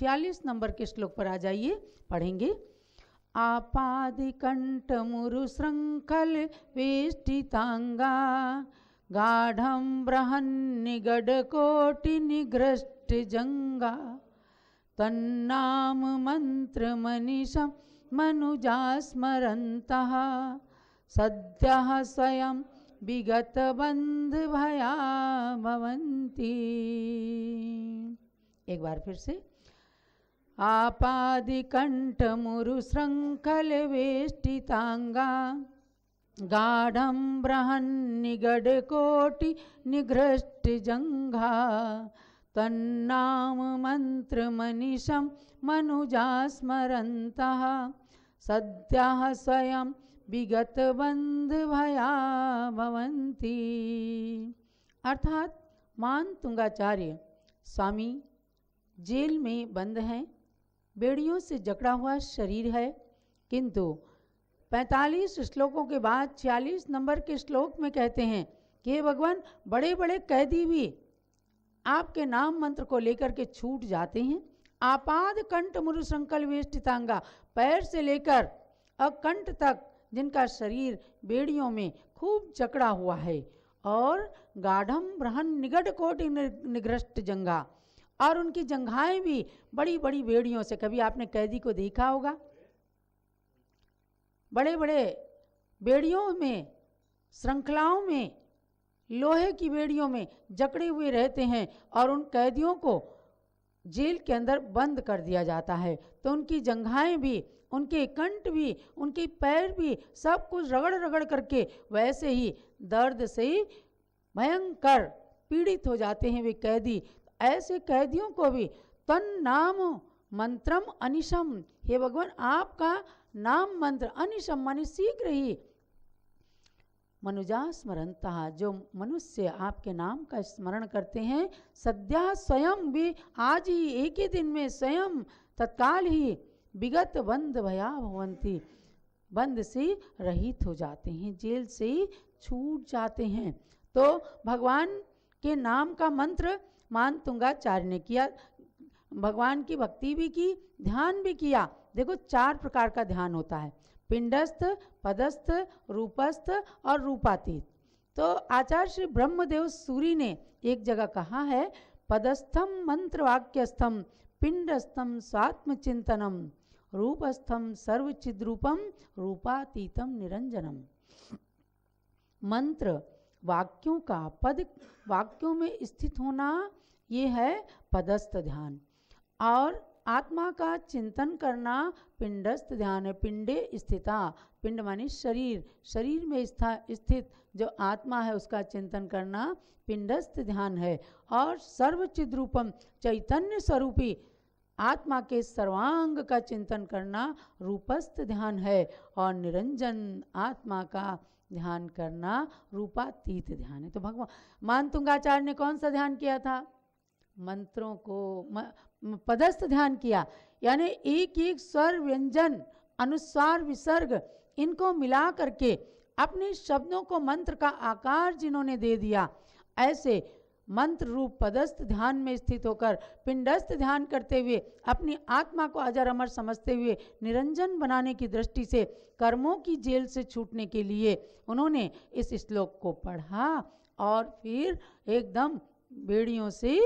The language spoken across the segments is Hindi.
46 नंबर के श्लोक पर आ जाइए, पढ़ेंगे। आपादिकंठ मुरु श्रृंखल वेष्टितांगा गाढ़ं बृहन्निगड कोटि निघृष्ट जंगा तन्नाम मंत्र मनीषं मनुजा स्मरन्तः सद्यः स्वयं विगत बंध भया भवन्ति। एक बार फिर से। आपादिकंठ मुरु श्रृंखल वेष्टितांगा गाढ़ं बृहन्निगड कोटि निघृष्ट जंघा तन्नाम मंत्र मनीषं मनुजा स्मरन्तः सद्यः स्वयं विगत बंध भया भवन्ति। अर्थात मान तुंगाचार्य स्वामी जेल में बंद हैं, बेड़ियों से जकड़ा हुआ शरीर है, किंतु 45 श्लोकों के बाद 46 नंबर के श्लोक में कहते हैं कि हे भगवान, बड़े बड़े कैदी भी आपके नाम मंत्र को लेकर के छूट जाते हैं। आपाद कंठ मुरु संकल वेष्टितांगा, पैर से लेकर अकंठ तक जिनका शरीर बेड़ियों में खूब जकड़ा हुआ है, और गाढ़म बृहन निगड कोटि निघृष्ट जंगा, और उनकी जंघाएं भी बड़ी बड़ी बेड़ियों से। कभी आपने कैदी को देखा होगा, बड़े बड़े बेड़ियों में, श्रृंखलाओं में, लोहे की बेड़ियों में जकड़े हुए रहते हैं, और उन कैदियों को जेल के अंदर बंद कर दिया जाता है। तो उनकी जंघाएं भी, उनके कंठ भी, उनके पैर भी, सब कुछ रगड़ रगड़ करके वैसे ही दर्द से भयंकर पीड़ित हो जाते हैं वे कैदी। ऐसे कैदियों को भी तन नाम मंत्रम अनिशम, हे भगवान आपका नाम मंत्र, अनिशम माने शीघ्र ही, मनुजा स्मरन्तः, जो मनुष्य आपके नाम का स्मरण करते हैं, सद्या स्वयं भी आज ही एक ही दिन में स्वयं तत्काल ही विगत बंध भया भवन्ति, बंद से रहित हो जाते हैं, जेल से छूट जाते हैं। तो भगवान के नाम का मंत्र मान तुंगाचार्य ने किया, भगवान की भक्ति भी की, ध्यान भी किया। देखो 4 प्रकार का ध्यान होता है, पिंडस्थ, पदस्थ, रूपस्थ और रूपातीत। तो आचार्य श्री ब्रह्मदेव सूरी ने एक जगह कहा है, पदस्थम मंत्र वाक्यस्थम पिंडस्थम स्वात्म चिंतनम रूपस्थम सर्वचिद्रूपम रूपातीतम निरंजनम। मंत्र वाक्यों का, पद वाक्यों में स्थित होना, ये है पदस्थ ध्यान, और आत्मा का चिंतन करना पिंडस्थ ध्यान है। पिंडे स्थिता, पिंड माने शरीर, शरीर में स्थित जो आत्मा है उसका चिंतन करना पिंडस्थ ध्यान है। और सर्वचिद रूपम, चैतन्य स्वरूपी आत्मा के सर्वांग का चिंतन करना रूपस्थ ध्यान है। और निरंजन आत्मा का ध्यान करना रूपातीत ध्यान है। तो भगवान मान तुंगाचार्य ने कौन सा ध्यान किया था? मंत्रों को पदस्थ ध्यान किया, यानी एक एक स्वर व्यंजन अनुस्वार विसर्ग इनको मिला करके अपने शब्दों को मंत्र का आकार जिन्होंने दे दिया, ऐसे मंत्र रूप पदस्थ ध्यान में स्थित होकर पिंडस्थ ध्यान करते हुए अपनी आत्मा को अजर अमर समझते हुए निरंजन बनाने की दृष्टि से कर्मों की जेल से छूटने के लिए उन्होंने इस श्लोक को पढ़ा और फिर एकदम बेड़ियों से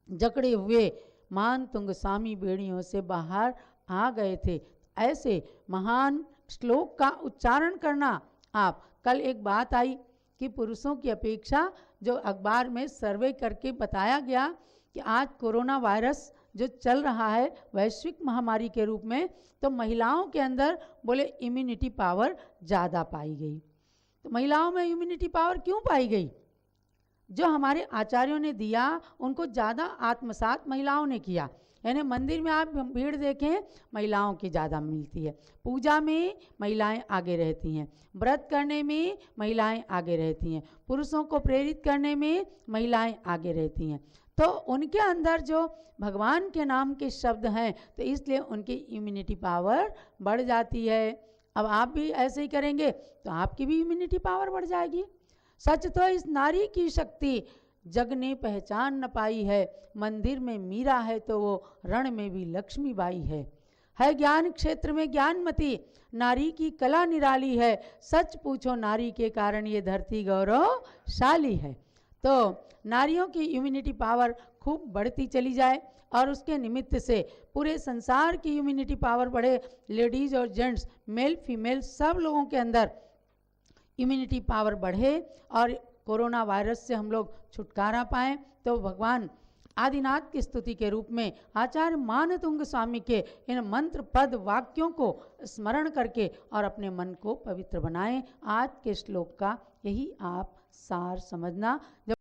जकड़े हुए मान तुंग स्वामी बेड़ियों से बाहर आ गए थे। ऐसे महान श्लोक का उच्चारण करना। आप कल एक बात आई कि पुरुषों की अपेक्षा जो अखबार में सर्वे करके बताया गया कि आज कोरोना वायरस जो चल रहा है वैश्विक महामारी के रूप में, तो महिलाओं के अंदर बोले इम्यूनिटी पावर ज़्यादा पाई गई। तो महिलाओं में इम्यूनिटी पावर क्यों पाई गई? जो हमारे आचार्यों ने दिया उनको ज़्यादा आत्मसात महिलाओं ने किया। यानी मंदिर में आप भीड़ देखें महिलाओं की ज़्यादा मिलती है, पूजा में महिलाएं आगे रहती हैं, व्रत करने में महिलाएं आगे रहती हैं, पुरुषों को प्रेरित करने में महिलाएं आगे रहती हैं। तो उनके अंदर जो भगवान के नाम के शब्द हैं तो इसलिए उनकी इम्यूनिटी पावर बढ़ जाती है। अब आप भी ऐसे ही करेंगे तो आपकी भी इम्यूनिटी पावर बढ़ जाएगी। सच तो इस नारी की शक्ति जग ने पहचान न पाई है, मंदिर में मीरा है तो वो रण में भी लक्ष्मीबाई है ज्ञान क्षेत्र में ज्ञानमती, नारी की कला निराली है, सच पूछो नारी के कारण ये धरती गौरवशाली है। तो नारियों की इम्यूनिटी पावर खूब बढ़ती चली जाए और उसके निमित्त से पूरे संसार की इम्यूनिटी पावर बढ़े, लेडीज और जेंट्स, मेल फीमेल सब लोगों के अंदर इम्यूनिटी पावर बढ़े और कोरोना वायरस से हम लोग छुटकारा पाएं। तो भगवान आदिनाथ की स्तुति के रूप में आचार्य मानतुंग स्वामी के इन मंत्र पद वाक्यों को स्मरण करके और अपने मन को पवित्र बनाएं। आज के श्लोक का यही आप सार समझना। जब